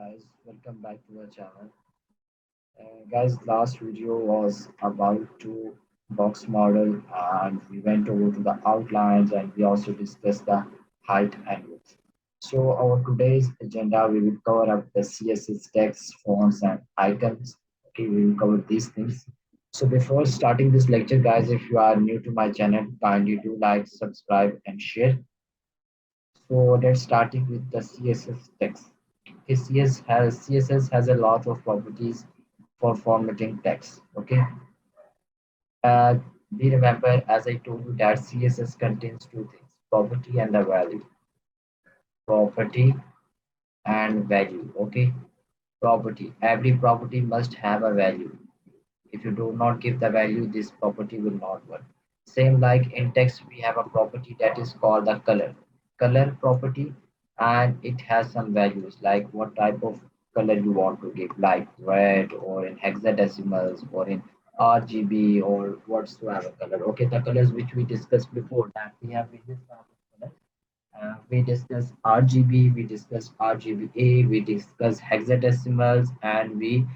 guys, welcome back to our channel. Guys, last video was about to box model and we went over to the outlines and we also discussed the height and width. So our today's agenda, we will cover up the CSS text, fonts and icons. Okay, we will cover these things. So before starting this lecture, guys, if you are new to my channel, kindly do like, subscribe and share. So let's starting with the CSS text. CSS has a lot of properties for formatting text. Okay. Uh, we remember, as I told you, that CSS contains two things: property and the value. Property and value. Okay. Property. Every property must have a value. If you do not give the value, this property will not work. Same like in text, we have a property that is called the color property, and it has some values like what type of color you want to give, like red or in hexadecimals or in RGB or whatsoever color. Okay, the colors which we discussed before, that we have various type of color. We discuss RGB, we discuss RGBA, we discuss hexadecimals, and we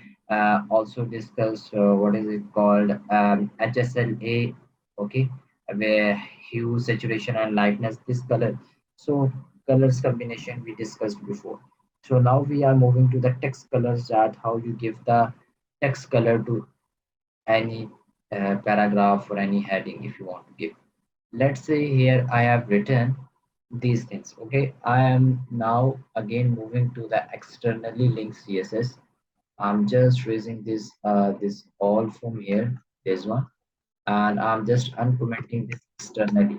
also discuss what is it called HSLA, okay, where hue, saturation, and lightness, this color. So colors combination we discussed before. So now we are moving to the text colors, that how you give the text color to any paragraph or any heading if you want to give. Let's say here I have written these things. Okay, I am now again moving to the externally linked CSS. I'm just raising this all from here, this one, and I'm just uncommenting this externally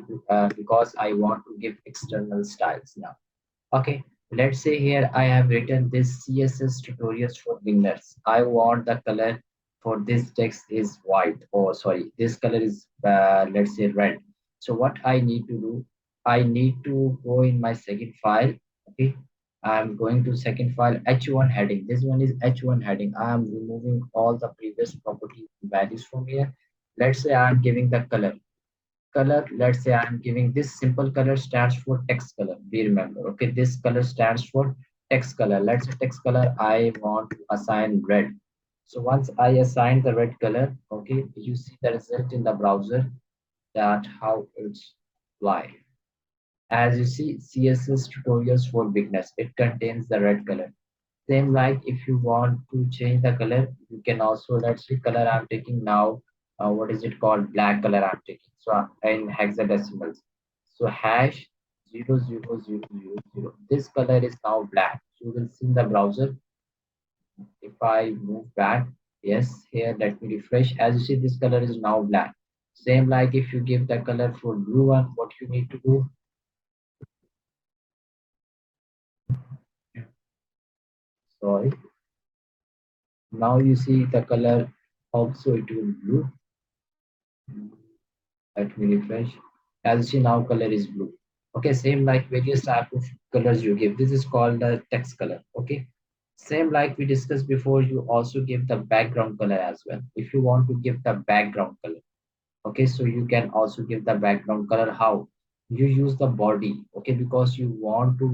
because I want to give external styles now. Okay, let's say here I have written this CSS tutorials for beginners. I want the color for this text is white, or sorry, this color is let's say red. So what I need to do, I need to go in my second file. Okay, I'm going to second file h1 heading. This one is h1 heading. I am removing all the previous property values from here. Let's say I'm giving the color. Let's say I'm giving this simple color stands for text color. We remember, okay, this color stands for text color. Let's say text color I want to assign red. So once I assign the red color, okay, you see the result in the browser, that how it's live. As you see, CSS tutorials for beginners, it contains the red color. Same like if you want to change the color, you can also, let's see, color I'm taking now, what is it called, black color I'm taking, so in hexadecimals. So hash 00000, this color is now black. So you will see in the browser. If I move back, yes, here let me refresh. As you see, this color is now black. Same like if you give the color for blue one, what you need to do, sorry, now you see the color also it will blue. Let me refresh. As you see, now color is blue. Okay, same like various type of colors you give. This is called the text color. Okay, same like we discussed before, you also give the background color as well. If you want to give the background color, okay, so you can also give the background color. How? You use the body, okay, because you want to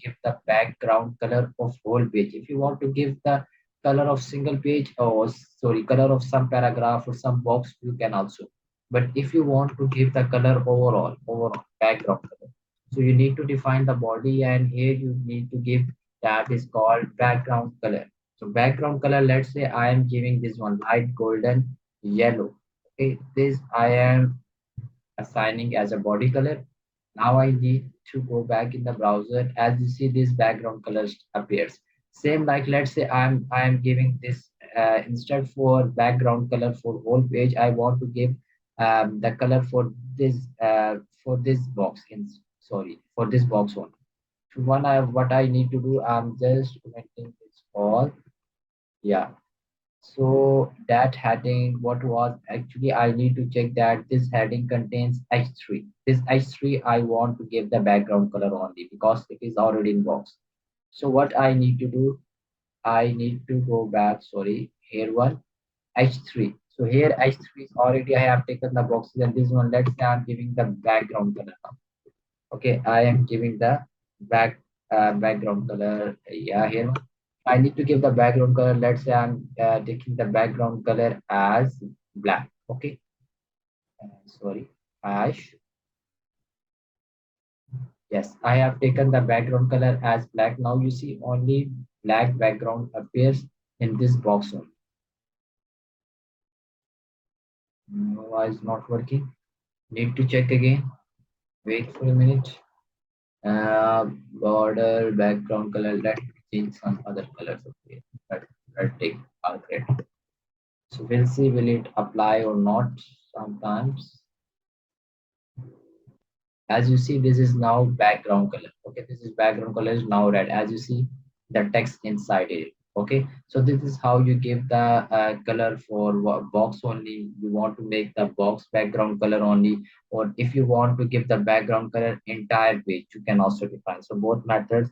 give the background color of whole page. If you want to give the color of single page, or sorry, color of some paragraph or some box, you can also. But if you want to give the color overall background color, so you need to define the body, and here you need to give, that is called background color. So background color, let's say I am giving this one light golden yellow. Okay, this I am assigning as a body color. Now I need to go back in the browser. As you see, this background color appears. Same like, let's say I am giving this instead for background color for whole page, I want to give the color for this box in, sorry, for this box one. So one, I what I need to do, I'm just commenting this all. Yeah, so that heading, what was actually, I need to check that this heading contains H3. This H3 I want to give the background color only because it is already in box. So what I need to do, I need to go back, sorry, here one, H3. So here H3 is already, I have taken the boxes, and this one, let's say I'm giving the background color now. Okay, I am giving the back background color. Yeah, here I need to give the background color. Let's say I'm taking the background color as black. Okay, sorry, ash. Yes, I have taken the background color as black. Now you see only black background appears in this box only. No, why is not working? Need to check again. Wait for a minute. Border background color. Let me change some other colors. Okay, let's take our red. So we'll see will it apply or not. Sometimes, as you see, this is now background color. Okay, this is background color is now red. As you see, the text inside it. Okay, so this is how you give the color for box only. You want to make the box background color only, or if you want to give the background color entire page, you can also define. So both methods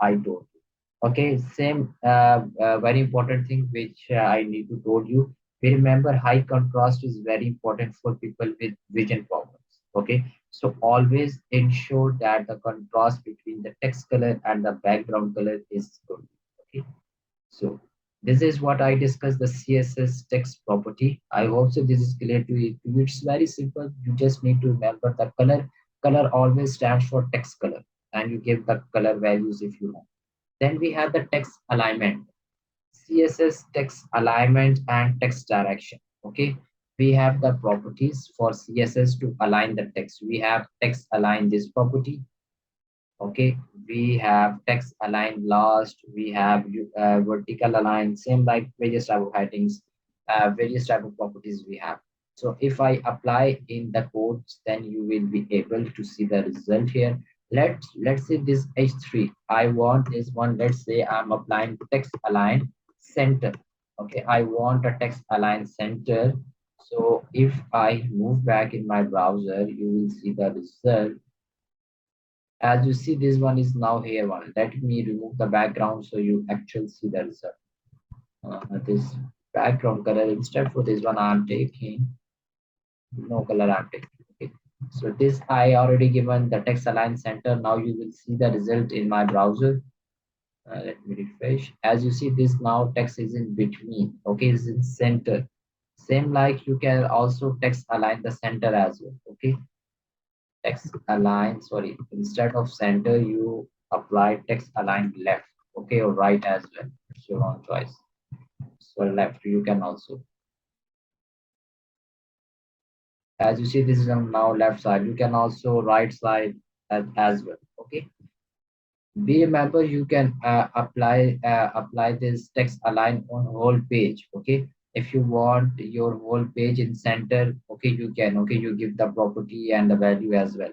I told. Okay, same very important thing which I need to told you. We remember high contrast is very important for people with vision problems. Okay, so always ensure that the contrast between the text color and the background color is good. Okay, so this is what I discussed the CSS text property. I hope so this is clear to you. It's very simple. You just need to remember the color. Color always stands for text color, and you give the color values if you want. Then we have the text alignment, CSS text alignment and text direction. Okay, we have the properties for CSS to align the text. We have text align this property. Okay, we have text align last. We have vertical align, same like various type of headings, various type of properties we have. So if I apply in the codes, then you will be able to see the result here. Let's say this h3, I want this one. Let's say I'm applying text align center. Okay, I want a text align center. So if I move back in my browser, you will see the result. As you see, this one is now here one. Let me remove the background so you actually see the result. This background color, instead for this one I'm taking no color I'm taking. Okay, so this I already given the text align center. Now you will see the result in my browser. Let me refresh. As you see, this now text is in between. Okay, is in center. Same like you can also text align the center as well. Okay, text align, sorry, instead of center you apply text align left. Okay, or right as well, it's your own choice. So left you can also, as you see, this is on now left side. You can also right side as well. Okay, be remember you can apply this text align on whole page. Okay, if you want your whole page in center, okay, you can. Okay, you give the property and the value as well.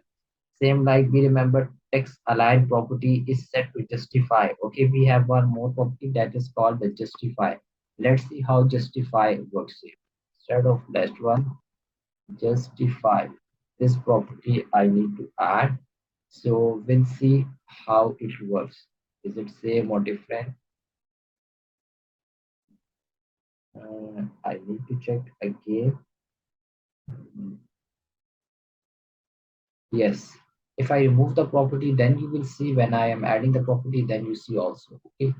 Same like we remember text align property is set to justify. Okay, we have one more property that is called the justify. Let's see how justify works here. Instead of last one, justify. This property I need to add. So we'll see how it works. Is it same or different? I need to check again. Mm, yes. If I remove the property, then you will see when I am adding the property, then you see also. Okay.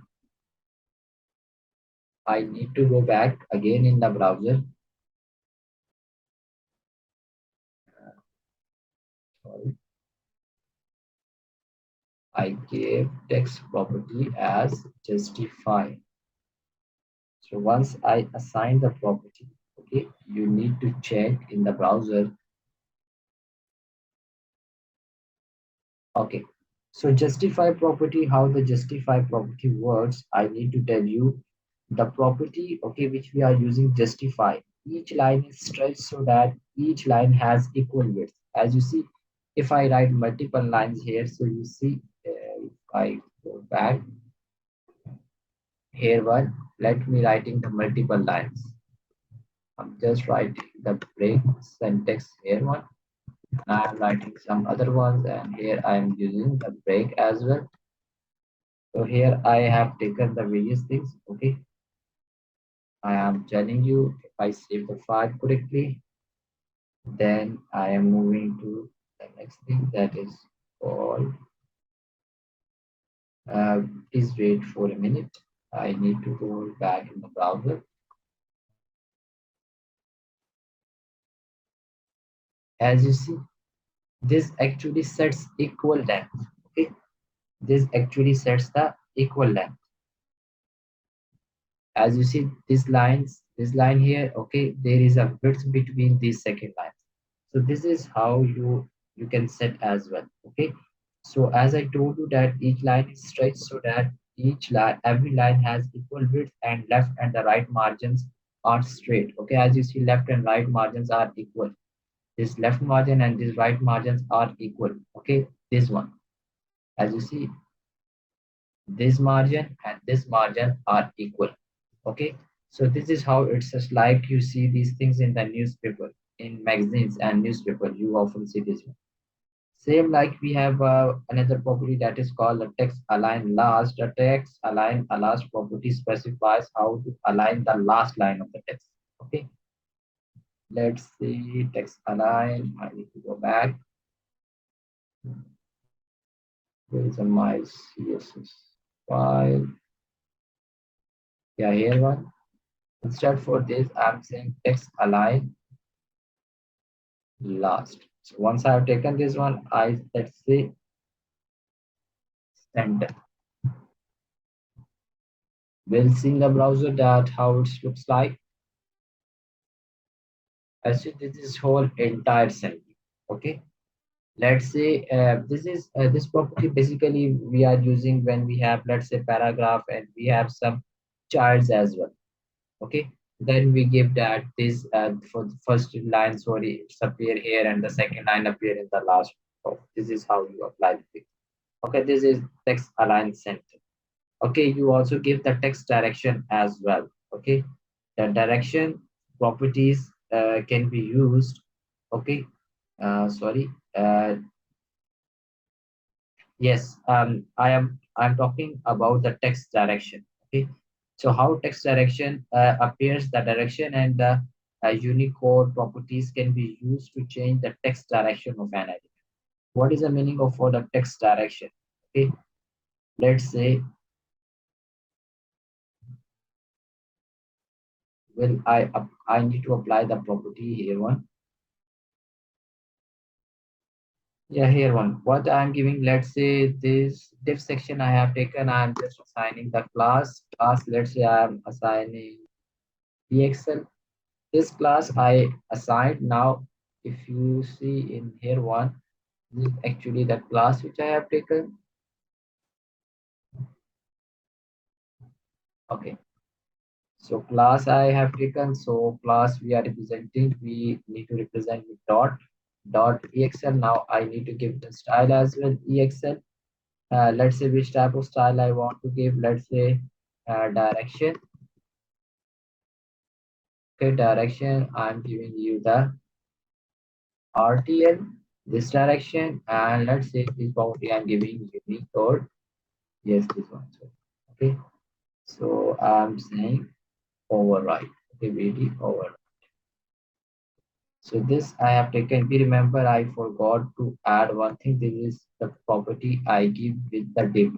I need to go back again in the browser. Sorry. I gave text property as justify. So once I assign the property, okay, you need to check in the browser. Okay. So justify property, how the justify property works, I need to tell you the property, okay, which we are using justify. Each line is stretched so that each line has equal width. As you see, if I write multiple lines here, so you see, if I go back here one, let me writing the multiple lines. I'm just writing the break syntax here one. I'm writing some other ones, and here I'm using the break as well. So here I have taken the various things. Okay, I am telling you if I save the file correctly, then I am moving to the next thing that is called Uh, Please wait for a minute. I need to go back in the browser. As you see, this actually sets equal length. Okay, this actually sets the equal length. As you see, this line here, okay, there is a width between these second lines. So this is how you can set as well. Okay, so as I told you that each line is stretched so that each line, every line has equal width, and left and the right margins are straight. Okay, as you see, left and right margins are equal. This left margin and this right margins are equal. Okay, this one, as you see, this margin and this margin are equal. Okay, so this is how it's just like you see these things in the newspaper, in magazines and newspaper, you often see this one. Same like we have another property that is called the text align last. The text align last property specifies how to align the last line of the text. Okay, let's see text align. I need to go back. Where is my CSS file? Yeah, here one. Instead for this, I'm saying text align last. So once I have taken this one, I let's say send. We'll see in the browser that how it looks like. As this is whole entire sentence. Okay, let's say this is this property basically we are using when we have, let's say, paragraph and we have some charts as well. Okay, then we give that this for the first line, sorry, it's appear here and the second line appear in the last. So this is how you apply the fix. Okay, this is text align sentence. Okay, you also give the text direction as well. Okay, the direction properties can be used. Okay, sorry, yes, I'm talking about the text direction. Okay, so how text direction appears, the direction and the unicode properties can be used to change the text direction of an element. What is the meaning of for the text direction? Okay, let's say, well, I need to apply the property here one. Yeah, here one. What I'm giving, let's say this div section I have taken, I'm just assigning the class. Let's say I'm assigning EXL. This class I assigned. Now, if you see in here one, this is actually the class which I have taken. Okay, so class I have taken. So class we are representing, we need to represent with dot EXL. Now I need to give the style as well EXL. Let's say which type of style I want to give. Let's say direction. Okay, direction. I'm giving you the RTL, this direction, and let's say this boundary I'm giving unique code. Yes, this one. So, okay, so I'm saying override. Okay, BD override. So this I have taken. We remember I forgot to add one thing. This is the property I give with the div.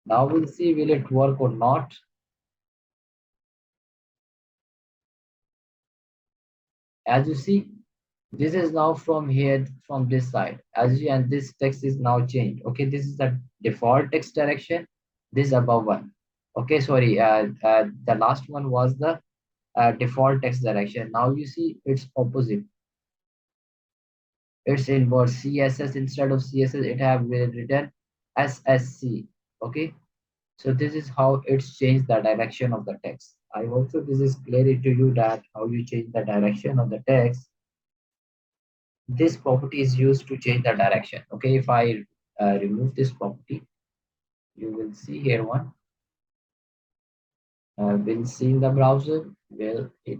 Now we'll see will it work or not. As you see, this is now from here, from this side, as you, and this text is now changed. Okay, this is the default text direction, this above one. Okay, sorry, the last one was the default text direction. Now you see it's opposite, it's inverse. CSS, instead of CSS it have been written SSC. Okay, so this is how it's changed the direction of the text. I hope so this is clear to you that how you change the direction of the text. This property is used to change the direction. Okay, if I remove this property, you will see here one. We'll see in the browser. Well, it.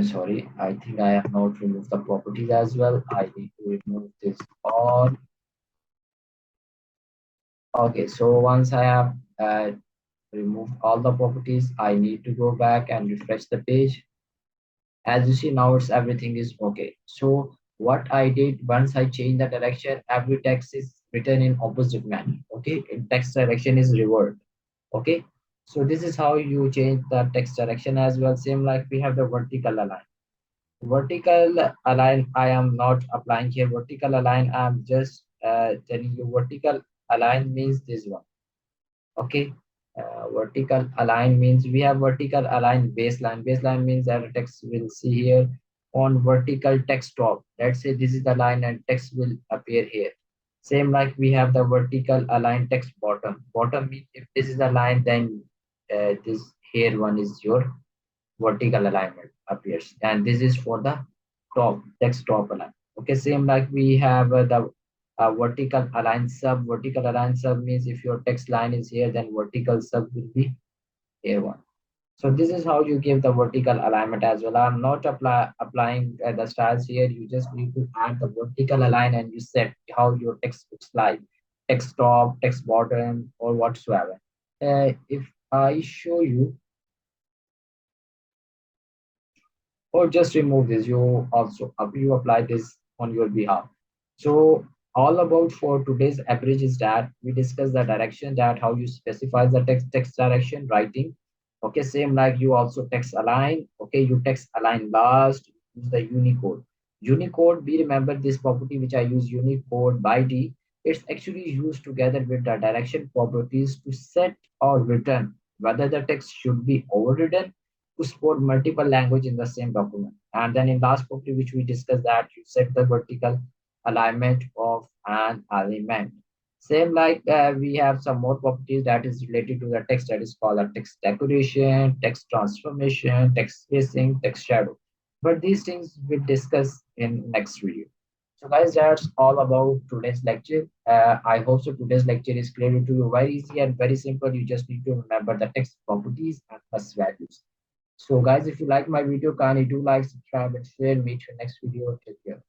Sorry, I think I have not removed the properties as well. I need to remove this all. Okay, so once I have removed all the properties, I need to go back and refresh the page. As you see now, it's everything is okay. So What I did once I change the direction, every text is written in opposite manner. Okay, in text direction is revert. Okay, so this is how you change the text direction as well. Same like we have the vertical align. Vertical align, I am not applying here. Vertical align, I'm just telling you vertical align means this one. Okay, vertical align means we have vertical align baseline. Baseline means that the text will see here on vertical text top. Let's say this is the line and text will appear here. Same like we have the vertical align text bottom. Bottom means if this is the line, then this here one is your vertical alignment appears, and this is for the top text top align. Okay, same like we have the vertical align sub. Vertical align sub means if your text line is here, then vertical sub will be here one. So this is how you give the vertical alignment as well. I'm not applying the styles here. You just need to add the vertical align and you set how your text looks like, text top, text bottom, or whatsoever. If I show you, or just remove this, you also you apply this on your behalf. So all about for today's average is that we discuss the direction, that how you specify the text direction writing. Okay, same like you also text align. Okay, you text align last, use the unicode. Unicode, we remember this property which I use, unicode by d. It's actually used together with the direction properties to set or return whether the text should be overridden to support multiple language in the same document. And then in last property, which we discussed, that you set the vertical alignment of an element. Same like we have some more properties that is related to the text, that is called a text decoration, text transformation, text spacing, text shadow. But these things we discuss in next video. So guys, that's all about today's lecture. I hope so today's lecture is clear to you, very easy and very simple. You just need to remember the text properties and plus values. So guys, if you like my video, kindly do like, subscribe, and share. Meet you next video. Take care.